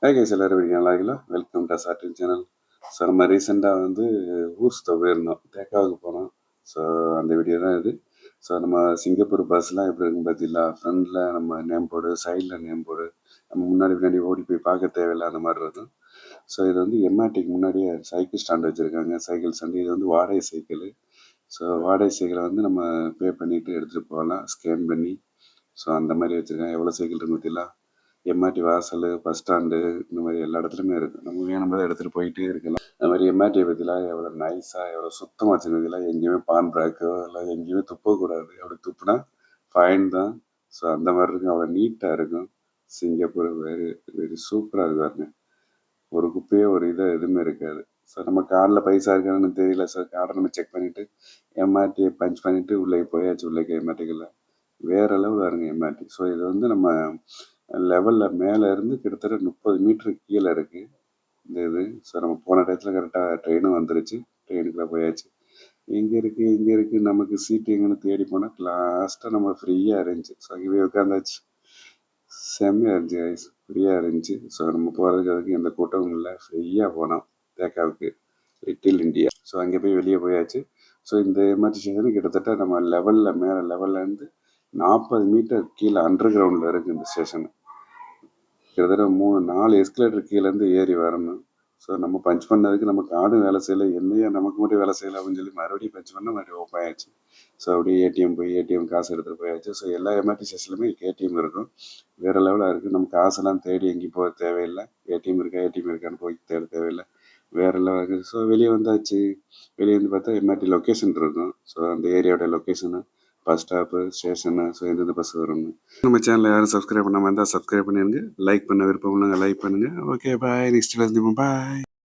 Hi guys, எல்லாரும் எப்படி நல்லா welcome to satin channel. So நம்ம ரீசெண்டாக ஊர் சுத்த போயிருந்தோம், தேக்காவுக்கு போனோம். ஸோ அந்த வீடியோ தான் இது. ஸோ நம்ம சிங்கப்பூர் பஸ்லாம் எப்படி இருக்குன்னு பார்த்தீங்களா? ஃப்ரண்டில் நம்ம நேம் போர்டு, சைடில் நேம் போர்டு, நம்ம முன்னாடி பின்னாடி ஓடி போய் பார்க்க தேவையில்லை, அந்த மாதிரி இருக்கும். ஸோ இது எம்ஆர்டிக்கு முன்னாடியே சைக்கிள் ஸ்டாண்ட் வச்சுருக்காங்க. சைக்கிள் ஸ்டாண்டு இது வாடகை சைக்கிள். ஸோ வாடகை சைக்கிளை நம்ம பே பண்ணிவிட்டு எடுத்துகிட்டு போகலாம், ஸ்கேன் பண்ணி. ஸோ அந்த மாதிரி வச்சுருக்காங்க. எவ்வளோ சைக்கிள் இருக்கு பார்த்தீங்களா? எம்ஆர்டி வாசல், பஸ் ஸ்டாண்டு, இந்த மாதிரி எல்லா இடத்துலையுமே இருக்குது. நம்ம வேணும்போது எடுத்துகிட்டு போயிட்டே இருக்கலாம். அது மாதிரி எம்ஆர்டியை பற்றிலாம் எவ்வளோ நைஸாக, எவ்வளோ சுத்தமாக வச்சுருந்ததுலாம் எங்கேயுமே பான் ப்ராக்கோ இல்லை எங்கேயுமே துப்பக்கூடாது. அப்படி துப்புனா ஃபைன் தான். ஸோ அந்த மாதிரி இருக்கும். அவ்வளோ நீட்டாக இருக்கும். சிங்கப்பூர் வெரி வெரி சூப்பராக இருக்காருங்க. ஒரு குப்பையோ ஒரு எதுவுமே இருக்காது. ஸோ நம்ம கார்டில் பைசா இருக்கான்னு தெரியல. ஸோ கார்டை நம்ம செக் பண்ணிவிட்டு எம்ஆர்டியை பஞ்ச் பண்ணிவிட்டு உள்ளே போயாச்சு. உள்ளே எம்ஆர்டிக்குள்ள வேறு லெவலில் இருங்க எம்ஆர்டி. ஸோ இது நம்ம லெவலில் மேலே இருந்து கிட்டத்தட்ட 30 மீட்டரு கீழே இருக்குது இந்த இது. ஸோ நம்ம போன டயத்தில் கரெக்டாக ட்ரெயினும் வந்துருச்சு. ட்ரெயினுக்குள்ளே போயாச்சு. எங்கே இருக்குது நமக்கு சீட்டு எங்கன்னு தேடி போனால் லாஸ்ட்டாக நம்ம ஃப்ரீயாக இருந்துச்சு. ஸோ அங்கே போய் உட்காந்தாச்சு. செம்மையாக இருந்துச்சு கைஸ், ஃப்ரீயாக இருந்துச்சு. ஸோ நம்ம போகிறதுக்கு அதுக்கு எந்த கூட்டமும் இல்லை. ஃப்ரீயாக போனோம் தேக்காவுக்கு, லிட்டில் இந்தியா. ஸோ அங்கே போய் வெளியே போயாச்சு. ஸோ இந்த எம்ஆர்டி ஸ்டேஷன் கிட்டத்தட்ட நம்ம லெவலில் மேலே லெவல்லேருந்து 40 மீட்டர் கீழே அண்டர் கிரவுண்டில் இருக்குது இந்த ஸ்டேஷன். கிட்டத்தட்ட 3-4 எஸ்கலேட்டர் கீழேருந்து ஏறி வரணும். ஸோ நம்ம பஞ்ச் பண்ணதுக்கு நம்ம கார்டும் வேலை செய்யலை, என்னையா நமக்கு மட்டும் வேலை செய்யலை அப்படின்னு சொல்லி மறுபடியும் பஞ்ச் பண்ணால் மறுபடியும் ஓப்பன் ஆயிடுச்சு. ஸோ அப்படியே ஏடிஎம் போய் ஏடிஎம் காசு எடுத்துகிட்டு போயாச்சு. ஸோ எல்லா எம்ஆர்டி ஸ்டேஷன்லையுமே ஏடிஎம் இருக்கும். வேறு லெவலாக இருக்குது. நம்ம காசெல்லாம் தேடி எங்கேயும் போக தேவையில்லை. ஏடிஎம் இருக்கான்னு போய் தேட தேவையில்லை. வேறு லெவலாக இருக்குது. ஸோ வெளியே வந்தாச்சு. வெளியே வந்து பார்த்தா எம்ஆர்டி லொக்கேஷன் இருக்கும். ஸோ அந்த ஏரியாவோட location, bus stop, station, so எந்தெந்த பஸ் வரும்னு. நம்ம சேனலில் யாரும் சப்ஸ்கிரைப் பண்ணாமல் இருந்தால் சப்ஸ்கிரைப் பண்ணிடுங்க. லைக் பண்ண விருப்பம் உள்ளவங்க லைக் பண்ணுங்கள். Okay bye. நெக்ஸ்ட் பாய்.